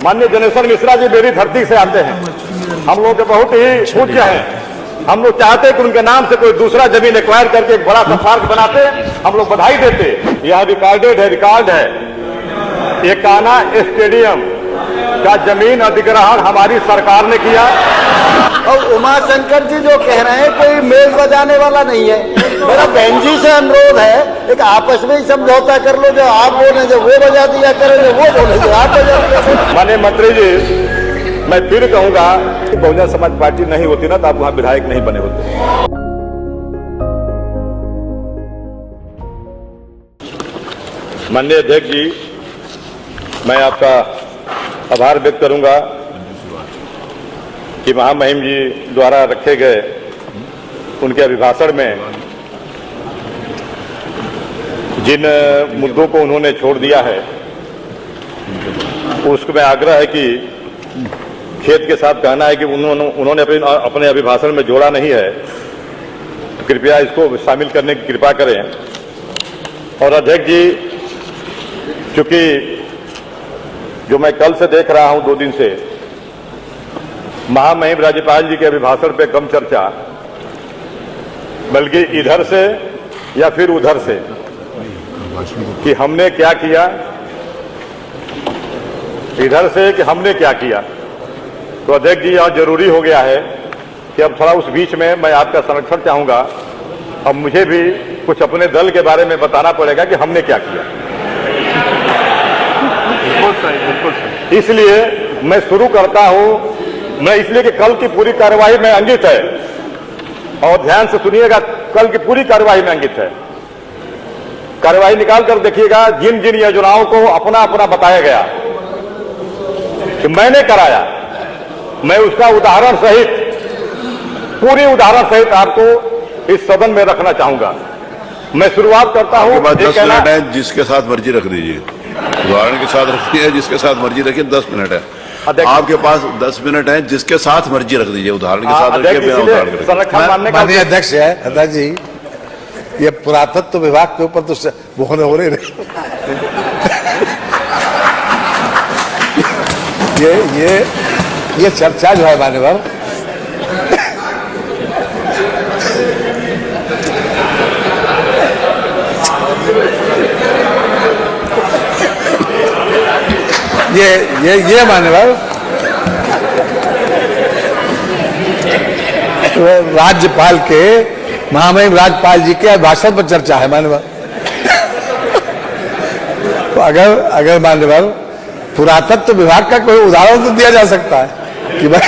माननीय जनेश्वर मिश्रा जी मेरी धरती से आते हैं, हम लोग के बहुत ही पूज्य हैं। हम लोग चाहते कि उनके नाम से कोई दूसरा जमीन एक्वायर करके एक बड़ा सा पार्क बनाते, हम लोग बधाई देते। यह रिकॉर्ड है एकाना स्टेडियम का जमीन अधिग्रहण हमारी सरकार ने किया। और उमाशंकर जी जो कह रहे हैं कोई मेज बजाने वाला नहीं है। मेरा बहन जी से अनुरोध है, एक आपस में ही समझौता कर लो, जो आप बोले जो वो बजा दिया करें, जो वो बोले जो आप बजा दिया करें। माननीय मंत्री जी, मैं फिर कहूंगा कि बहुजन समाज पार्टी नहीं होती ना तो आप वहां विधायक नहीं बने होते। माननीय अध्यक्ष जी, मैं आपका आभार व्यक्त करूंगा कि महामहिम जी द्वारा रखे गए उनके अभिभाषण में जिन मुद्दों को उन्होंने छोड़ दिया है, उसको मैं आग्रह है कि खेत के साथ कहना है कि उन्होंने अपने अभिभाषण में जोड़ा नहीं है, तो कृपया इसको शामिल करने की कृपा करें। और अध्यक्ष जी, चूंकि जो मैं कल से देख रहा हूं 2 दिन से, महामहिम राज्यपाल जी के अभिभाषण पे कम चर्चा, बल्कि इधर से या फिर उधर से कि हमने क्या किया, इधर से कि हमने क्या किया। तो अध्यक्ष जी, यह जरूरी हो गया है कि अब थोड़ा उस बीच में मैं आपका संरक्षण चाहूंगा। अब मुझे भी कुछ अपने दल के बारे में बताना पड़ेगा कि हमने क्या किया। बिल्कुल सही। इसलिए मैं शुरू करता हूं, मैं इसलिए कि कल की पूरी कार्यवाही में अंकित है, और ध्यान से सुनिएगा, कल की पूरी कार्यवाही में अंकित है। कार्यवाही निकाल कर देखिएगा, जिन जिन योजनाओं को अपना अपना बताया गया कि मैंने कराया, मैं उसका उदाहरण सहित, पूरी उदाहरण सहित आपको इस सदन में रखना चाहूंगा। मैं शुरुआत करता हूं। 10 मिनट है, जिसके साथ मर्जी रख दीजिए, उदाहरण के साथ रखनी है, जिसके साथ मर्जी रखिए। 10 मिनट है आपके पास, 10 मिनट है, जिसके साथ मर्जी रख दीजिए, उदाहरण के साथ रखिए। माननीय अध्यक्ष है अध्यक्ष जी, ये पुरातत्व विभाग के ऊपर तो वो हो रहे ये चर्चा जो है मान्यवर, ये मान्यवर राज्यपाल के, महामहिम राज्यपाल जी के भाषण पर चर्चा है मान्यवर। तो अगर मान्यवर पुरातत्व विभाग का कोई उदाहरण तो दिया जा सकता है कि भाई,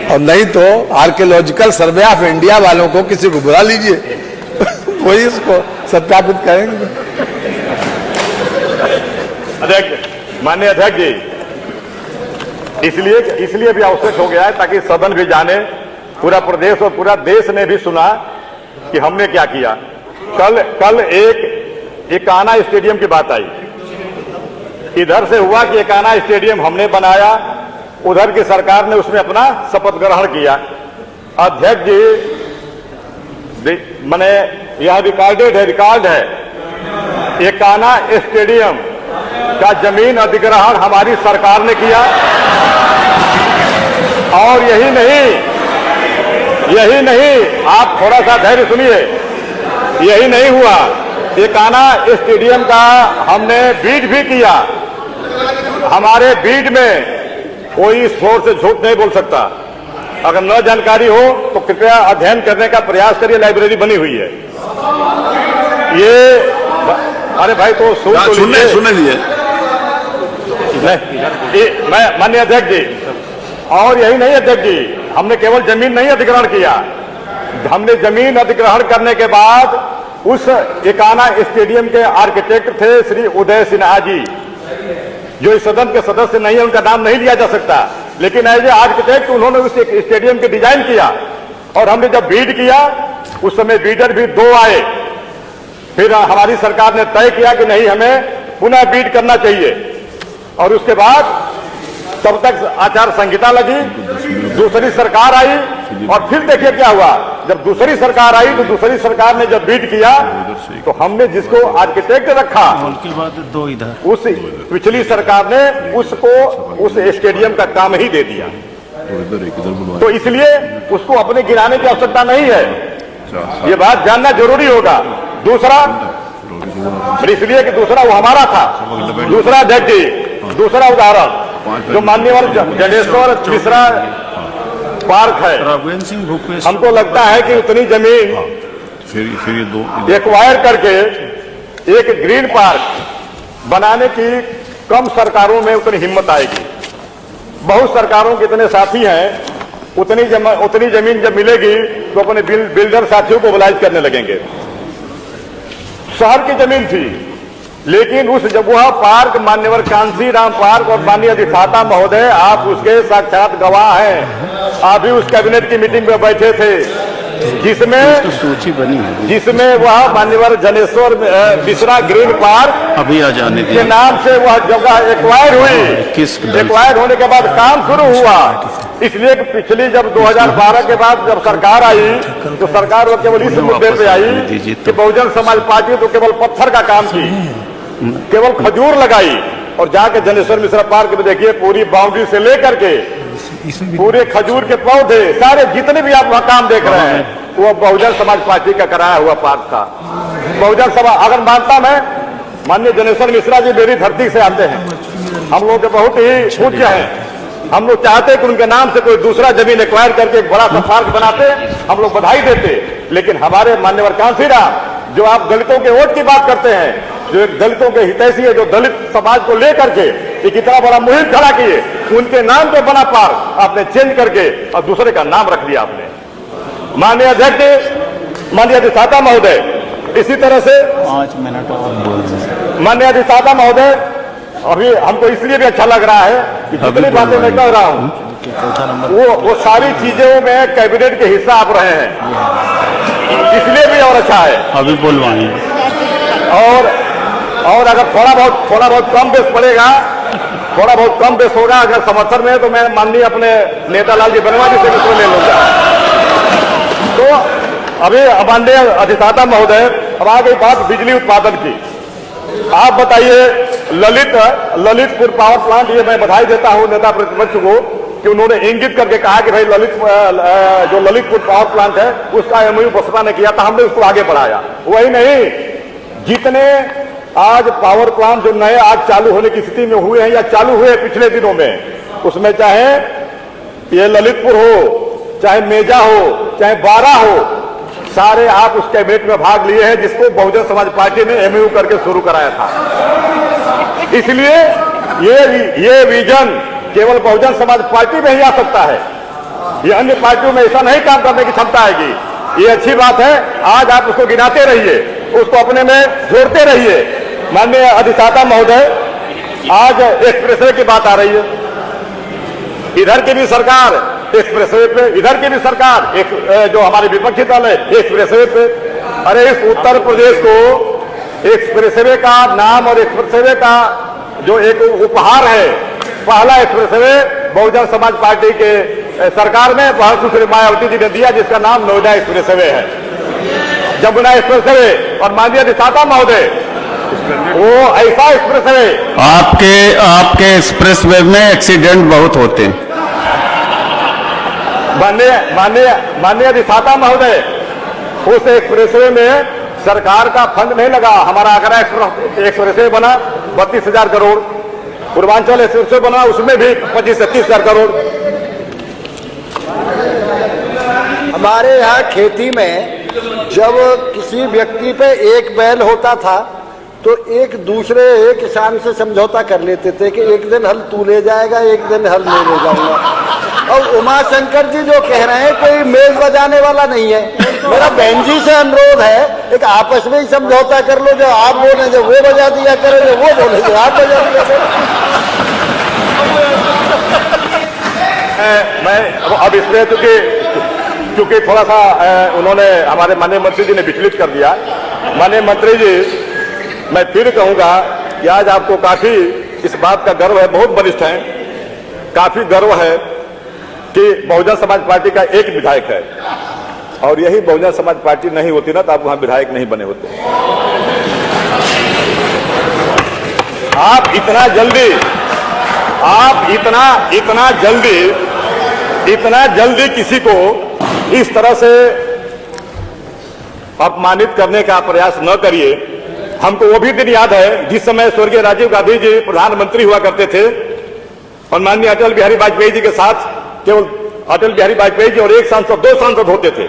और नहीं तो आर्कियोलॉजिकल सर्वे ऑफ इंडिया वालों को किसी को बुला लीजिए, वही इसको सत्यापित करेंगे। अध्यक्ष, माननीय अध्यक्ष जी, इसलिए भी आवश्यक हो गया है ताकि सदन भी जाने, पूरा प्रदेश और पूरा देश ने भी सुना कि हमने क्या किया। कल एक एकाना स्टेडियम की बात आई। इधर से हुआ कि एकाना स्टेडियम हमने बनाया, उधर की सरकार ने उसमें अपना शपथ ग्रहण किया। अध्यक्ष जी, मैंने यह रिकॉर्ड है एकाना स्टेडियम का जमीन अधिग्रहण हमारी सरकार ने किया। और यही नहीं, आप थोड़ा सा धैर्य सुनिए, यही नहीं हुआ, एकाना स्टेडियम का हमने बीड भी किया। हमारे बीड में कोई इस फ्लोर से झूठ नहीं बोल सकता। अगर न जानकारी हो तो कृपया अध्ययन करने का प्रयास करिए, लाइब्रेरी बनी हुई है। ये अरे भाई, तो सुनने लिए मैं माननीय अध्यक्ष जी, और यही नहीं अध्यक्ष जी, हमने केवल जमीन नहीं अधिग्रहण किया, हमने जमीन अधिग्रहण करने के बाद उस एकाना स्टेडियम के आर्किटेक्ट थे श्री उदय सिन्हा जी, जो इस सदन के सदस्य नहीं है, उनका नाम नहीं लिया जा सकता, लेकिन एज ए आर्किटेक्ट उन्होंने उस स्टेडियम के डिजाइन किया। और हमने जब बीड किया, उस समय बीडर भी 2 आए। फिर हमारी सरकार ने तय किया कि नहीं, हमें पुनः बीड करना चाहिए, और उसके बाद तब तक आचार संहिता लगी, दूसरी सरकार आई, और फिर देखिए क्या हुआ, जब दूसरी सरकार आई तो दूसरी सरकार ने जब बीट किया तो हमने जिसको आर्किटेक्ट रखा उनके बाद 2 इधर उस पिछली सरकार ने उसको उस स्टेडियम का काम ही दे दिया। तो इसलिए उसको अपने गिराने की आवश्यकता नहीं है, ये बात जानना जरूरी होगा। दूसरा इसलिए कि दूसरा वो हमारा था। दूसरा अध्यक्ष जी, दूसरा उदाहरण जो माननीय जनेश्वर मिश्रा पार्क है, रघुवेंद्र सिंह भूपेश हमको लगता है कि उतनी जमीन फिर ये 2 एक्वायर करके एक ग्रीन पार्क बनाने की कम सरकारों में उतनी हिम्मत आएगी। बहुत सरकारों के इतने साथी हैं, उतनी जमीन जब मिलेगी तो अपने बिल्डर साथियों को मोबिलाइज करने लगेंगे। शहर की जमीन थी, लेकिन उस जब वह पार्क मान्यवर कांसी राम पार्क और माननीय अधिष्ठाता महोदय आप उसके साक्षात गवाह हैं, आप भी उस कैबिनेट की मीटिंग में बैठे थे जिसमें सूची बनी है, जिसमें वह मान्यवर जनेश्वर मिश्रा ग्रीन पार्क अभी आ जाने के दिए नाम से वह जगह एक्वायर हुई। एक्वायर होने के बाद काम शुरू हुआ। इसलिए कि पिछली जब 2012 के बाद जब सरकार आई तो सरकार वो केवल इस मुद्दे पे आई कि बहुजन समाज पार्टी तो केवल पत्थर का काम की, केवल खजूर लगाई। और जाके जनेश्वर मिश्रा पार्क में देखिए पूरी बाउंड्री से लेकर के पूरे खजूर के पौधे सारे जितने भी आप वहां काम देख रहे हैं वो बहुजन समाज पार्टी का कराया हुआ पार्क था। बहुजन समाज अगर मानता मैं, माननीय जनेश्वर मिश्रा जी मेरी धरती से आते हैं, हम लोग के बहुत ही पूज्य हैं। हम लोग चाहते कि उनके नाम से कोई दूसरा जमीन एक्वायर करके एक बड़ा सा पार्क बनाते, हम लोग बधाई देते। लेकिन हमारे मान्यवर कांसीराम जो आप दलितों के वोट की बात करते हैं, जो एक दलितों के हितैषी है, जो दलित समाज को लेकर के एक इतना बड़ा मुहिम खड़ा किए, उनके नाम पे बना पार्क आपने चेंज करके और दूसरे का नाम रख दिया आपने। माननीय अध्यक्ष, माननीय अधिष्ठाता महोदय, इसी तरह से 5 मिनट और बोल दें। माननीय अधिष्ठाता महोदय, अभी हमको इसलिए भी अच्छा लग रहा है कि जितनी बातें मैं कह रहा हूं वो सारी चीजों में कैबिनेट के हिस्सा आप रहे हैं, इसलिए भी और अच्छा है। अभी बोलवाएंगे और अगर थोड़ा बहुत कम बेस पड़ेगा, थोड़ा बहुत कम बेस होगा अगर समर्थन में, तो मैं माननीय अपने नेता लालजी बनवा जी से भी ले लूंगा। तो अभी माननीय अधिष्ठाता महोदय, अब आ गई बात बिजली उत्पादन की। आप बताइए ललितपुर पावर प्लांट, ये मैं बधाई देता हूं नेता प्रतिपक्ष को कि उन्होंने इंगित करके कहा कि भाई जो ललितपुर पावर प्लांट है उसका एमओयू बसपा ने किया था, हमने उसको आगे बढ़ाया। वही नहीं, जितने आज पावर प्लांट जो नए आज चालू होने की स्थिति में हुए हैं या चालू हुए पिछले दिनों में, उसमें चाहे ये ललितपुर हो, चाहे मेजा हो, चाहे बारा हो, सारे आप उस कैबिनेट में भाग लिए हैं जिसको बहुजन समाज पार्टी ने एमओयू करके शुरू कराया था। इसलिए ये विजन केवल बहुजन समाज पार्टी में ही आ सकता है, ये अन्य पार्टियों में ऐसा नहीं काम करने की क्षमता आएगी। ये अच्छी बात है, आज आप उसको गिनाते रहिए, उसको अपने में जोड़ते रहिए। माननीय अधिष्ठाता महोदय, आज एक्सप्रेसवे की बात आ रही है, इधर की भी सरकार एक्सप्रेसवे पे, इधर की भी सरकार जो हमारे विपक्षी दल है एक्सप्रेसवे पे। अरे इस उत्तर प्रदेश को एक्सप्रेसवे का नाम और एक्सप्रेसवे का जो एक उपहार है, पहला एक्सप्रेसवे बहुजन समाज पार्टी के सरकार में सुश्री मायावती जी ने दिया, जिसका नाम नोएडा एक्सप्रेसवे है, जमुना एक्सप्रेसवे। और माननीय अधिष्ठाता महोदय, वो ऐसा एक्सप्रेसवे, आपके एक्सप्रेसवे में एक्सीडेंट बहुत होते हैं। माननीय अधिष्ठाता महोदय, उस एक्सप्रेसवे में सरकार का फंड नहीं लगा। हमारा आगरा एक्सप्रेसवे बना 32,000 करोड़, पूर्वांचल एक्सप्रेसवे बना उसमें भी 25-30,000 करोड़। हमारे यहाँ खेती में जब किसी व्यक्ति पे एक बैल होता था तो एक दूसरे किसान से समझौता कर लेते थे कि एक दिन हल तू ले जाएगा, एक दिन हल मैं ले जाऊंगा। और उमाशंकर जी जो कह रहे हैं कोई मेज बजाने वाला नहीं है। मेरा बहन जी से अनुरोध है, एक आपस में ही समझौता कर लो, जो आप बोले जो वो बजा दिया करो, जो वो बोले जो आप बजा दिया करो। मैं अब इसमें क्योंकि थोड़ा सा उन्होंने हमारे माननीय मंत्री जी ने विचलित कर दिया। माननीय मंत्री जी, मैं फिर कहूंगा कि आज आपको काफी इस बात का गर्व है, बहुत वरिष्ठ हैं, काफी गर्व है कि बहुजन समाज पार्टी का एक विधायक है और यही बहुजन समाज पार्टी नहीं होती ना तो आप वहां विधायक नहीं बने होते। आप इतना जल्दी किसी को इस तरह से अपमानित करने का प्रयास न करिए। हमको वो भी दिन याद है जिस समय स्वर्गीय राजीव गांधी जी प्रधानमंत्री हुआ करते थे और माननीय अटल बिहारी वाजपेयी जी के साथ केवल अटल बिहारी वाजपेयी जी और एक सांसद, 2 सांसद होते थे।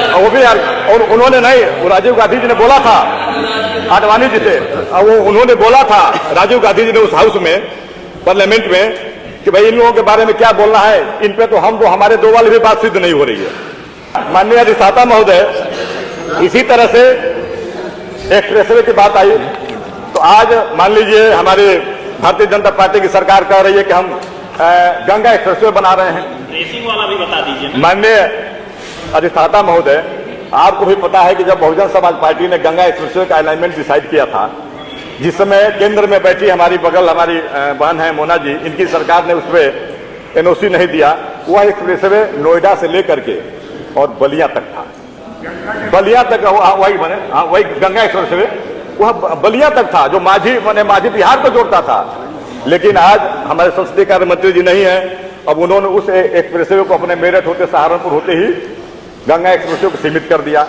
और वो भी और उन्होंने नहीं, वो राजीव गांधी जी ने बोला था, आडवाणी जी थे, और वो उन्होंने बोला था राजीव गांधी जी ने उस हाउस में, पार्लियामेंट में, कि भाई इन लोगों के बारे में क्या बोलना है, इन पे तो हमारे 2 वाली भी बात सिद्ध नहीं हो रही है। माननीय अधिष्ठाता महोदय, इसी तरह से एक्सप्रेसवे की बात आई तो आज मान लीजिए हमारी भारतीय जनता पार्टी की सरकार कह रही है कि हम गंगा एक्सप्रेसवे बना रहे हैं। रेसिंग वाला भी बता दीजिए। माननीय अधिष्ठाता महोदय, आपको भी पता है कि जब बहुजन समाज पार्टी ने गंगा एक्सप्रेसवे का अलाइनमेंट डिसाइड किया था, जिस समय केंद्र में बैठी हमारी बहन है मोना जी, इनकी सरकार ने उस पर एनओसी नहीं दिया। वह एक्सप्रेसवे नोएडा से लेकर के और बलिया तक था, बलिया तक वही गंगा एक्सप्रेसवे वह बलिया तक था, जो माझी बिहार को जोड़ता था। लेकिन आज हमारे संसदीय कार्य मंत्री जी नहीं है, अब उन्होंने उस एक्सप्रेसवे को अपने मेरठ होते सहारनपुर होते ही गंगा एक्सप्रेसवे को सीमित कर दिया।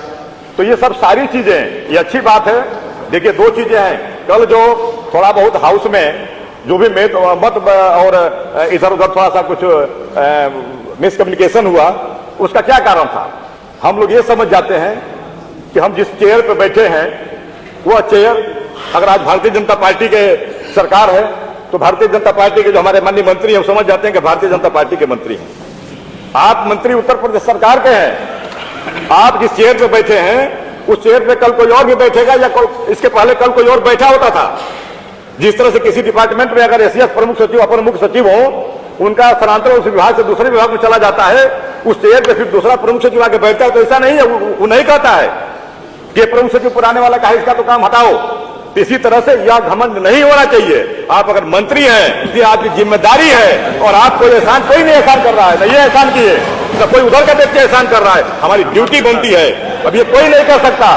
तो ये सब सारी चीजें, ये अच्छी बात है। देखिए 2 चीजें हैं, कल जो थोड़ा बहुत हाउस में जो भी मत और इधर उधर थोड़ा सा कुछ मिसकम्युनिकेशन हुआ, उसका क्या कारण था? हम लोग ये समझ जाते हैं कि हम जिस चेयर पे बैठे हैं वह चेयर, अगर आज भारतीय जनता पार्टी के सरकार है तो भारतीय जनता पार्टी के जो हमारे माननीय मंत्री हैं, हम समझ जाते हैं कि भारतीय जनता पार्टी के मंत्री हैं। आप मंत्री उत्तर प्रदेश सरकार के हैं, आप जिस चेयर पे बैठे हैं उस चेयर पे कल कोई और भी बैठेगा, या इसके पहले कल कोई और बैठा होता था। जिस तरह से किसी डिपार्टमेंट में अगर एसीएस प्रमुख सचिव, अपर मुख्य सचिव हो, उनका स्थानांतरण उस विभाग से दूसरे विभाग में चला जाता है, उस चेयर पे फिर दूसरा प्रमुख सचिव आके बैठता है, तो ऐसा नहीं है। वो नहीं कहता है कि प्रमुख सचिव पुराने वाला का है, इसका तो काम हटाओ। इसी तरह से यह घमंड नहीं होना चाहिए। आप अगर मंत्री हैं, ये आपकी जिम्मेदारी है, और आप कोई नहीं एहसान कर रहा है, नहीं ये एहसान किए, न कोई उधर का देख के एहसान कर रहा है। हमारी ड्यूटी बनती है, अब ये कोई नहीं कर सकता।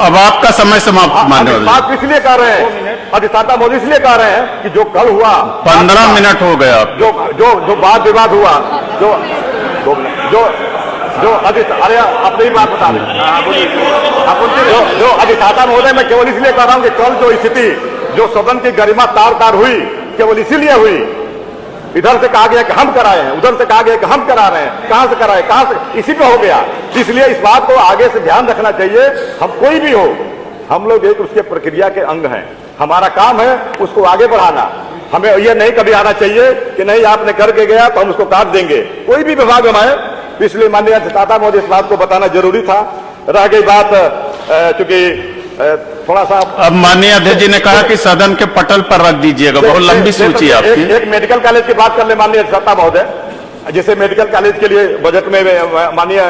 अब आपका समय समाप्त माननीय बात इसलिए कर रहे हैं, अधिष्ठाता मोदी इसलिए कह रहे हैं कि जो कल हुआ 15 मिनट हो गया, जो वाद विवाद हुआ, जो अरे अपनी ही बात बता रहे जो अधिष्ठाता महोदय, मैं केवल इसलिए कह रहा हूं कि कल जो स्थिति, जो सदन की गरिमा तार हुई, केवल इसीलिए हुई। इधर से कहा गया कि हम कराए हैं, उधर से कहा गया कि हम करा रहे हैं, कहां से कराए, कहां से, इसी पे हो गया। इसलिए इस बात को आगे से ध्यान रखना चाहिए। हम कोई भी हो, हम लोग एक उसके प्रक्रिया के अंग हैं, हमारा काम है उसको आगे बढ़ाना। हमें यह नहीं कभी आना चाहिए कि नहीं आपने करके गया तो हम उसको काट देंगे। कोई भी विभाग में आए, इसलिए माननीय अधिष्ठाता महोदय इस बात को बताना जरूरी था। रह गई बात, चूंकि थोड़ा सा, अब माननीय अध्यक्ष जी ने कहा कि सदन के पटल पर रख दीजिएगा, बहुत लंबी सूची है आपकी। एक मेडिकल कॉलेज की बात कर ले माननीय अधिष्ठाता महोदय, जिसे मेडिकल कॉलेज के लिए बजट में माननीय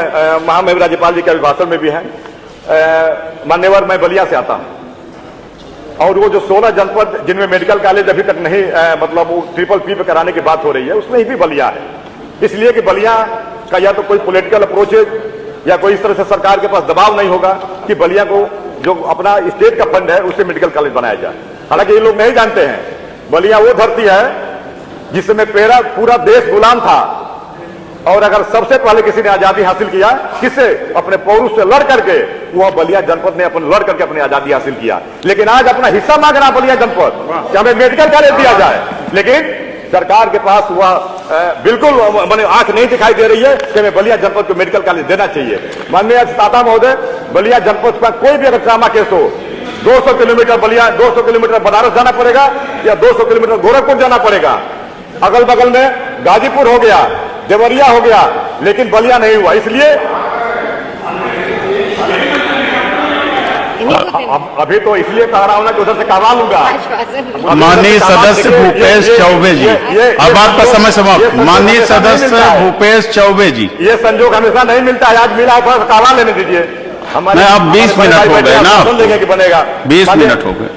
महामहिम राज्यपाल जी के अभिभाषण में भी है। मान्यवर, मैं बलिया से आता हूं, और वो जो 16 जनपद जिनमें मेडिकल कॉलेज अभी तक नहीं, मतलब वो PPP पे कराने की बात हो रही है, उसमें भी बलिया है। इसलिए कि बलिया का या तो कोई पॉलिटिकल अप्रोच है, या कोई इस तरह से सरकार के पास दबाव नहीं होगा कि बलिया को जो अपना स्टेट का फंड है उससे मेडिकल कॉलेज बनाया जाए। हालांकि ये लोग नहीं जानते हैं, बलिया वो धरती है जिसमें पूरा देश गुलाम था, और अगर सबसे पहले किसी ने आजादी हासिल किया, किससे? अपने पौरुष से लड़ करके, वह बलिया जनपद ने अपने लड़ करके अपनी आजादी हासिल किया। लेकिन आज अपना हिस्सा मांग रहा बलिया जनपद कि हमें मेडिकल कॉलेज दिया जाए, लेकिन सरकार के पास वह बिल्कुल मैंने आंख नहीं दिखाई दे रही है कि हमें बलिया जनपद को मेडिकल कॉलेज देना चाहिए। माननीय अधिष्ठाता महोदय, बलिया जनपद का कोई भी अगर ट्रामा केस हो, 200 किलोमीटर बलिया, 200 किलोमीटर बनारस जाना पड़ेगा, या 200 किलोमीटर गोरखपुर जाना पड़ेगा। अगल बगल में गाजीपुर हो गया, देवरिया हो गया, लेकिन बलिया नहीं हुआ। इसलिए अभी तो इसलिए कह रहा हूं ना कि उधर से करवा लूंगा। माननीय सदस्य भूपेश चौबे जी, अब आपका समय समाप्त। माननीय सदस्य भूपेश चौबे जी, ये संजोग हमेशा नहीं मिलता है, आज मिला है, थोड़ा करवा लेने दीजिए। नहीं, अब 20 मिनट हो गए ना, देंगे कि बनेगा। 20 मिनट हो गए,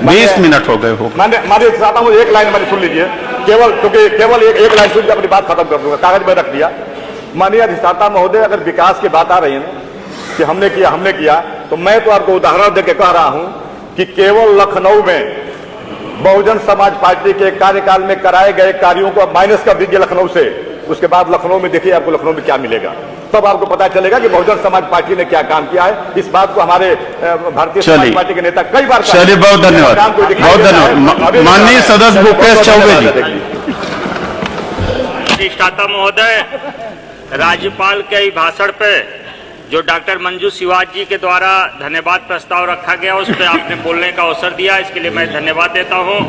20 मिनट हो गए। माननीय चाहता हूँ एक लाइन मैंने सुन लीजिए, केवल क्योंकि केवल एक लाइन सुन के अपनी बात खत्म कर दूंगा, कागज में रख दिया। माननीय अधिष्ठाता महोदय, अगर विकास की बात आ रही है ना कि हमने किया, तो मैं तो आपको उदाहरण देकर कह रहा हूं कि केवल लखनऊ में बहुजन समाज पार्टी के कार्यकाल में कराए गए कार्यों को माइनस कर दीजिए लखनऊ से, उसके बाद लखनऊ में देखिए आपको लखनऊ में क्या मिलेगा, तब आपको पता चलेगा कि बहुजन समाज पार्टी ने क्या काम किया है। इस बात को हमारे भारतीय समाज पार्टी के नेता कई बार चलिए, बहुत धन्यवाद, बहुत धन्यवाद। माननीय सदस्य भूपेश चौबे जी। अधिष्ठाता महोदय, राज्यपाल के भाषण पे जो डॉक्टर मंजू शिवाज जी के द्वारा धन्यवाद प्रस्ताव रखा गया, उस पर आपने बोलने का अवसर दिया, इसके लिए मैं धन्यवाद देता हूं।